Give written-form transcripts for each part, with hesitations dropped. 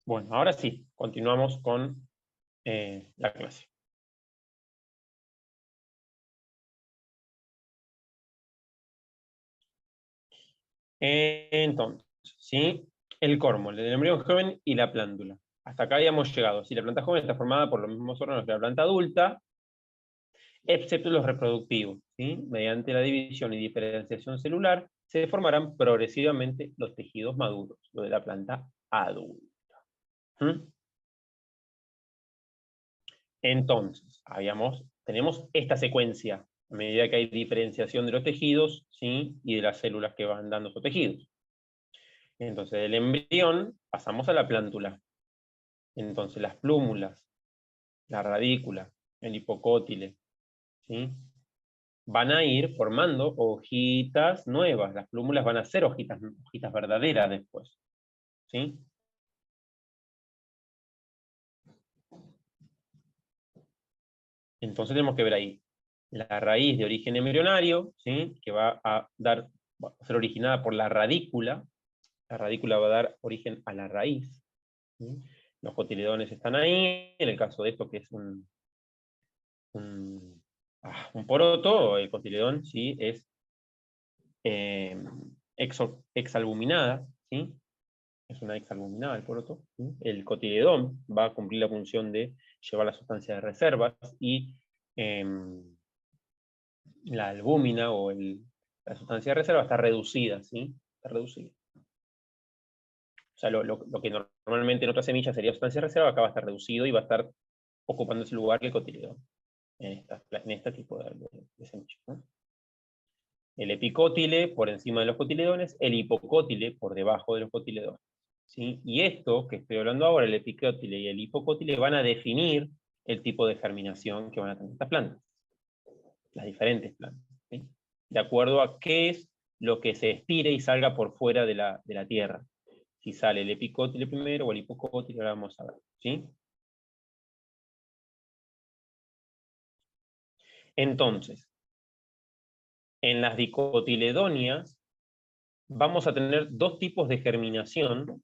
Bueno, ahora sí, continuamos con la clase. Entonces, ¿sí? El córmol, el embrión joven y la plántula. Hasta acá habíamos llegado. Si la planta joven está formada por los mismos órganos que la planta adulta, excepto los reproductivos, ¿sí? Mediante la división y diferenciación celular, se formarán progresivamente los tejidos maduros, lo de la planta adulta. ¿Mm? Entonces, tenemos esta secuencia, a medida que hay diferenciación de los tejidos, ¿sí? Y de las células que van dando esos tejidos. Entonces, del embrión pasamos a la plántula. Entonces, las plúmulas, la radícula, el hipocótile, ¿sí? Van a ir formando hojitas nuevas. Las plúmulas van a ser hojitas verdaderas después, ¿sí? Entonces tenemos que ver ahí la raíz de origen embrionario, ¿sí? Que va a ser originada por la radícula. La radícula va a dar origen a la raíz, ¿sí? Los cotiledones están ahí. En el caso de esto, que es un poroto, el cotiledón, ¿sí? Es exalbuminada, ¿sí? Es una exalbuminada el poroto, ¿sí? El cotiledón va a cumplir la función de llevar la sustancia de reservas y la albúmina la sustancia de reserva está reducida, ¿sí? Está reducida. O sea, lo que normalmente en otras semillas sería sustancia de reserva, acá va a estar reducido y va a estar ocupando ese lugar que el cotiledón en este tipo de semillas, ¿no? El epicótile por encima de los cotiledones, el hipocótile por debajo de los cotiledones, ¿sí? Y esto que estoy hablando ahora, el epicótile y el hipocótile, van a definir el tipo de germinación que van a tener estas plantas, las diferentes plantas, ¿sí? De acuerdo a qué es lo que se estire y salga por fuera de la tierra. Si sale el epicótile primero o el hipocótile, ahora vamos a ver, ¿sí? Entonces, en las dicotiledonias vamos a tener dos tipos de germinación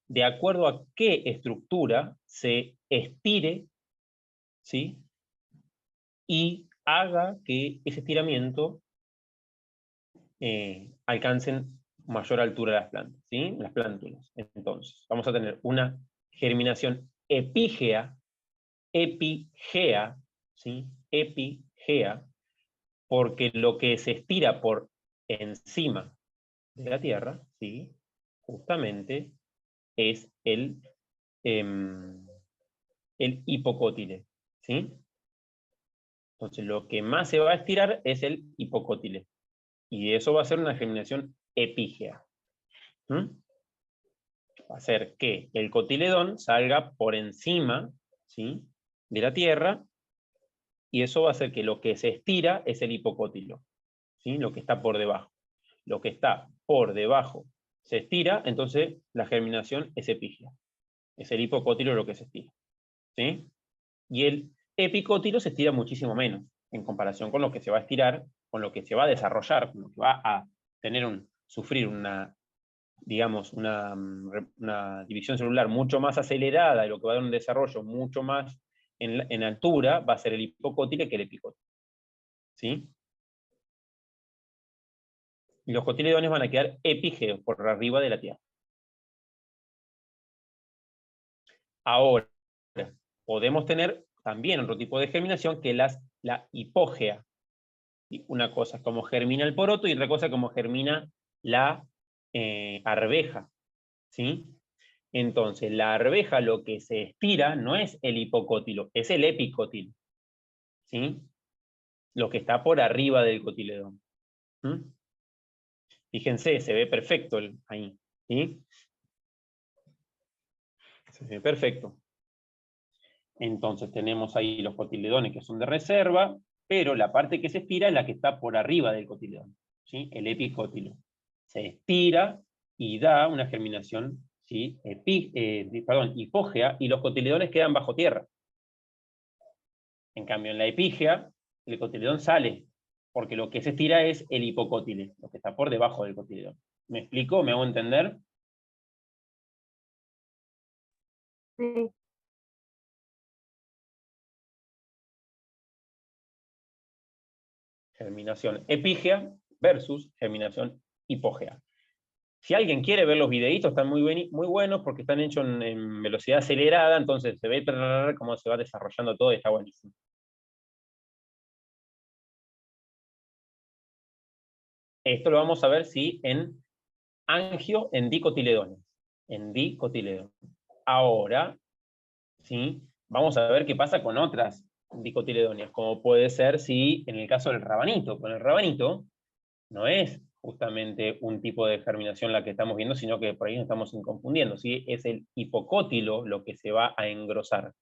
de acuerdo a qué estructura se estire, ¿sí? Y haga que ese estiramiento alcancen mayor altura las plantas, ¿sí? Las plántulas. Entonces, vamos a tener una germinación epígea, ¿sí? Epigea, porque lo que se estira por encima de la Tierra, ¿sí? Justamente es el hipocótile, ¿sí? Entonces, lo que más se va a estirar es el hipocótile. Y eso va a ser una germinación epígea. ¿Mm? Va a hacer que el cotiledón salga por encima, ¿sí? De la Tierra, y eso va a hacer que lo que se estira es el hipocótilo, ¿sí? Lo que está por debajo. Lo que está por debajo se estira, entonces la germinación es epígea. Es el hipocótilo lo que se estira, ¿sí? Y el epicótilo se estira muchísimo menos en comparación con lo que se va a estirar, con lo que se va a desarrollar, con lo que va a sufrir digamos, una división celular mucho más acelerada y lo que va a dar un desarrollo mucho más en altura, va a ser el hipocótile que el epicótilo, ¿sí? Y los cotiledones van a quedar epígeos por arriba de la Tierra. Ahora, podemos tener también otro tipo de germinación que es la hipógea. Una cosa es como germina el poroto y otra cosa es como germina la arveja, ¿sí? Entonces, la arveja lo que se estira no es el hipocótilo, es el epicótilo, ¿sí? Lo que está por arriba del cotiledón. ¿Mm? Fíjense, se ve perfecto ahí, ¿sí? Se ve perfecto. Entonces tenemos ahí los cotiledones que son de reserva, pero la parte que se estira es la que está por arriba del cotiledón, ¿sí? El epicótilo. Se estira y da una germinación, ¿sí? Hipógea, y los cotiledones quedan bajo tierra. En cambio, en la epígea, el cotiledón sale, porque lo que se estira es el hipocótile, lo que está por debajo del cotiledón. ¿Me explico? ¿Me hago entender? Sí. Germinación epígea versus germinación hipógea. Si alguien quiere ver los videitos, están muy buenos porque están hechos en velocidad acelerada, entonces se ve cómo se va desarrollando todo y está buenísimo. Esto lo vamos a ver, sí, en angio en dicotiledones. En dicotiledones. Ahora, ¿sí? Vamos a ver qué pasa con otras dicotiledonias, como puede ser, sí, en el caso del rabanito. Con el rabanito no es justamente un tipo de germinación la que estamos viendo, sino que por ahí nos estamos confundiendo, ¿sí? Es el hipocótilo lo que se va a engrosar.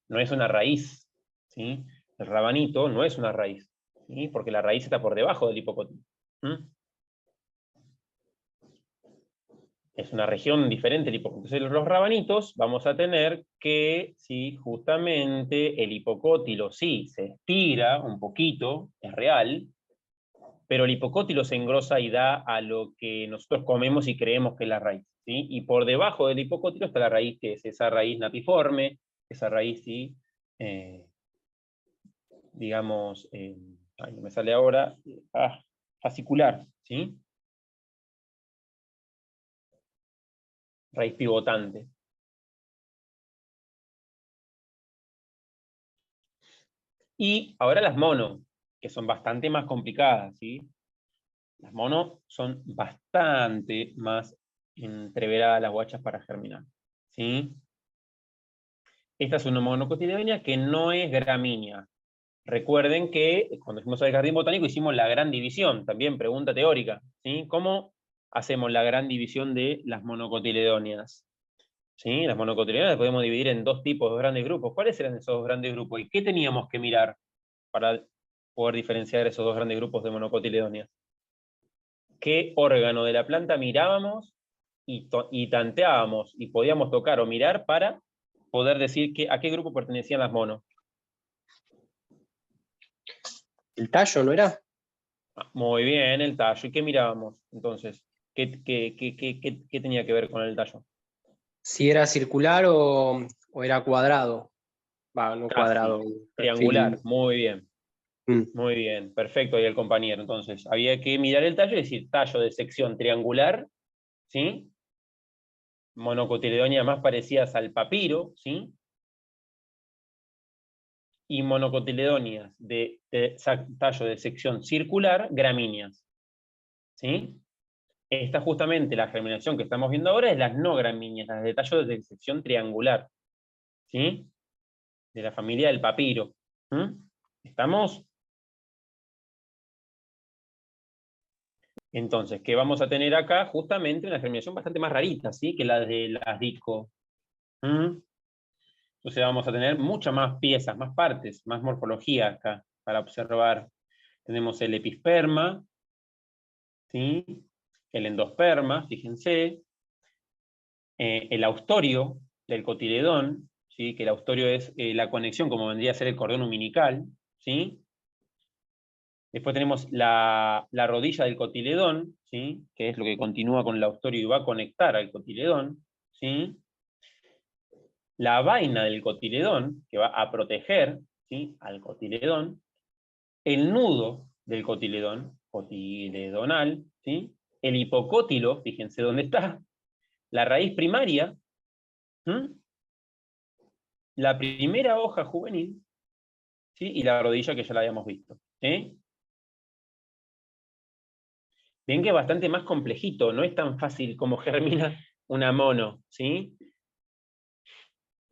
No es una raíz, ¿sí? El rabanito no es una raíz, ¿sí? Porque la raíz está por debajo del hipocótilo. Es una región diferente el hipocótilo. Entonces, los rabanitos vamos a tener que, sí, justamente el hipocótilo sí se estira un poquito, es real, pero el hipocótilo se engrosa y da a lo que nosotros comemos y creemos que es la raíz, ¿sí? Y por debajo del hipocótilo está la raíz, que es esa raíz natiforme, esa raíz, sí, digamos, ay, no me sale ahora, fascicular, ¿sí? Raíz pivotante. Y ahora las mono, que son bastante más complicadas, ¿sí? Las mono son bastante más entreveradas las guachas para germinar, ¿sí? Esta es una monocotiledónea que no es gramínea. Recuerden que cuando fuimos al jardín botánico hicimos la gran división, también pregunta teórica, ¿sí? ¿Cómo hacemos la gran división de las monocotiledóneas? ¿Sí? Las monocotiledóneas las podemos dividir en dos tipos, dos grandes grupos. ¿Cuáles eran esos dos grandes grupos? ¿Y qué teníamos que mirar para poder diferenciar esos dos grandes grupos de monocotiledóneas? ¿Qué órgano de la planta mirábamos y tanteábamos y podíamos tocar o mirar para poder decir a qué grupo pertenecían las monos? ¿El tallo no era? Muy bien, el tallo. ¿Y qué mirábamos entonces? ¿Qué tenía que ver con el tallo? Si era circular o era cuadrado. Va, no Casi. cuadrado. Triangular. Perfil. Muy bien. Muy bien. Perfecto ahí el compañero. Entonces, había que mirar el tallo y decir tallo de sección triangular, ¿sí? Monocotiledóneas más parecidas al papiro, ¿sí? Y monocotiledóneas de tallo de sección circular, gramíneas, ¿sí? Esta justamente la germinación que estamos viendo ahora es las no gramíneas, las de tallo de sección triangular, ¿sí? De la familia del papiro. ¿Estamos? Entonces, ¿qué vamos a tener acá? Justamente una germinación bastante más rarita, ¿sí? Que la de las disco. Entonces vamos a tener muchas más piezas, más partes, más morfología acá para observar. Tenemos el episperma, ¿sí? El endosperma, fíjense. El austorio del cotiledón, ¿sí? Que el austorio es la conexión, como vendría a ser el cordón umbilical, ¿sí? Después tenemos la rodilla del cotiledón, ¿sí? Que es lo que continúa con el austorio y va a conectar al cotiledón, ¿sí? La vaina del cotiledón, que va a proteger, ¿sí? Al cotiledón. El nudo del cotiledón, cotiledonal, ¿sí? El hipocótilo, fíjense dónde está. La raíz primaria, la primera hoja juvenil, ¿sí? Y la rodilla que ya la habíamos visto, ¿sí? Ven que es bastante más complejito, no es tan fácil como germina una mono, ¿sí?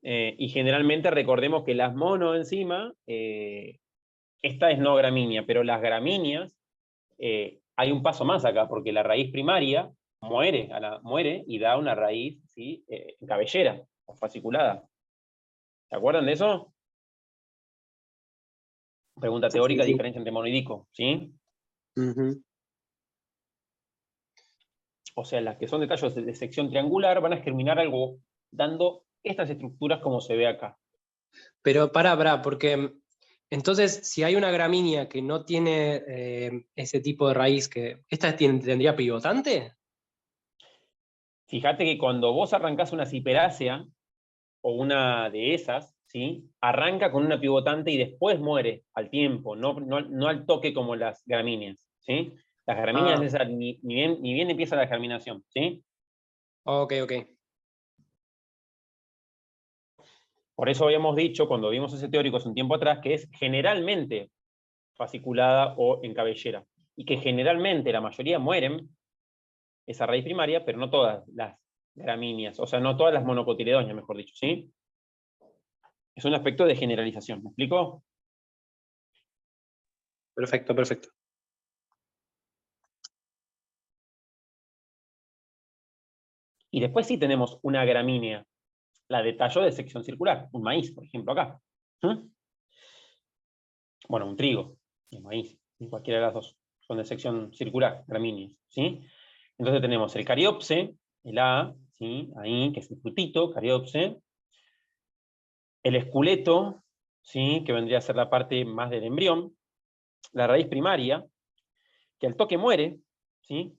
Y generalmente recordemos que las mono encima, esta es no gramínea, pero las gramíneas, hay un paso más acá, porque la raíz primaria muere y da una raíz, ¿sí? Cabellera o fasciculada. ¿Se acuerdan de eso? Pregunta teórica, Sí. diferencia entre mono y dico, ¿sí? O sea, las que son de tallos de sección triangular van a germinar algo dando estas estructuras como se ve acá. Pero pará, porque entonces si hay una gramínea que no tiene ese tipo de raíz, ¿esta tendría pivotante? Fíjate que cuando vos arrancás una ciperácea, o una de esas, ¿sí? Arranca con una pivotante y después muere al tiempo, no al toque como las gramíneas, ¿sí? Las gramíneas ni bien empieza la germinación, ¿sí? Ok, ok. Por eso habíamos dicho, cuando vimos ese teórico hace un tiempo atrás, que es generalmente fasciculada o en cabellera, y que generalmente la mayoría mueren esa raíz primaria, pero no todas las gramíneas, o sea, no todas las monocotiledonias, mejor dicho, ¿sí? Es un aspecto de generalización, ¿me explico? Perfecto, perfecto. Y después sí tenemos una gramínea, la de tallo de sección circular, un maíz, por ejemplo, acá. ¿Mm? Bueno, un trigo, un maíz, cualquiera de las dos, son de sección circular, gramíneas, ¿sí? Entonces tenemos el cariopse, el A, ¿sí? Ahí, que es el frutito, cariopse. El esqueleto, ¿sí? Que vendría a ser la parte más del embrión. La raíz primaria, que al toque muere, ¿sí?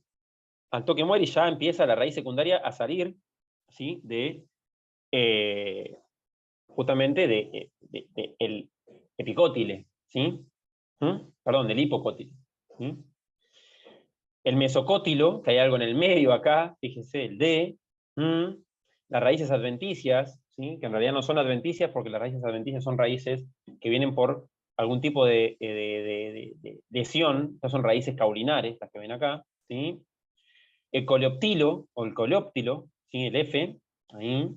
Al toque muere y ya empieza la raíz secundaria a salir, ¿sí? Justamente de el epicótile, ¿sí? Perdón, del hipocótile. ¿Sí? El mesocótilo, que hay algo en el medio acá, fíjense, el D. Las raíces adventicias, ¿sí? Que en realidad no son adventicias porque las raíces adventicias son raíces que vienen por algún tipo de lesión. Estas son raíces caulinares, las que ven acá. ¿Sí? El coleoptilo, o el coleóptilo, ¿sí? El F, ahí,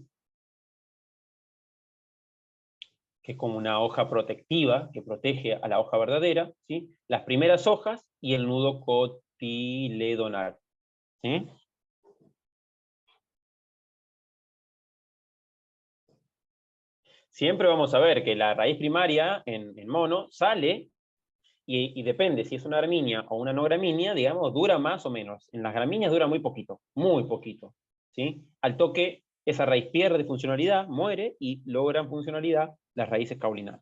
que es como una hoja protectiva, que protege a la hoja verdadera, ¿sí? Las primeras hojas y el nudo cotiledonal. ¿Sí? Siempre vamos a ver que la raíz primaria en mono sale y depende si es una gramínea o una no gramínea, digamos, dura más o menos. En las gramíneas dura muy poquito. ¿Sí? Al toque, esa raíz pierde funcionalidad, muere y logran funcionalidad las raíces caulinares.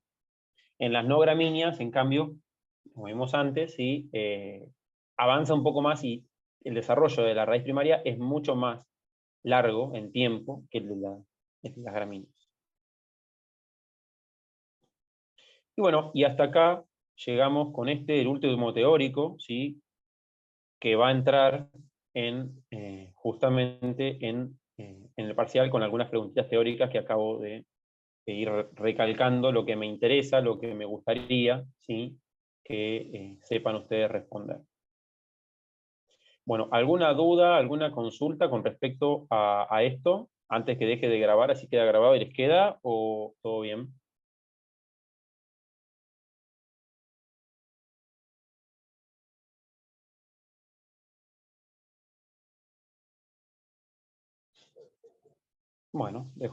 En las no gramíneas, en cambio, como vimos antes, ¿sí? Avanza un poco más y el desarrollo de la raíz primaria es mucho más largo en tiempo que el de las gramíneas. Y bueno, y hasta acá llegamos con el último teórico, ¿sí? Que va a entrar justamente en el parcial con algunas preguntitas teóricas que acabo de ir recalcando lo que me interesa, lo que me gustaría, ¿sí? Que sepan ustedes responder. Bueno, ¿alguna duda, alguna consulta con respecto a esto? Antes que deje de grabar, así queda grabado y les queda, ¿o todo bien? Bueno, dejo.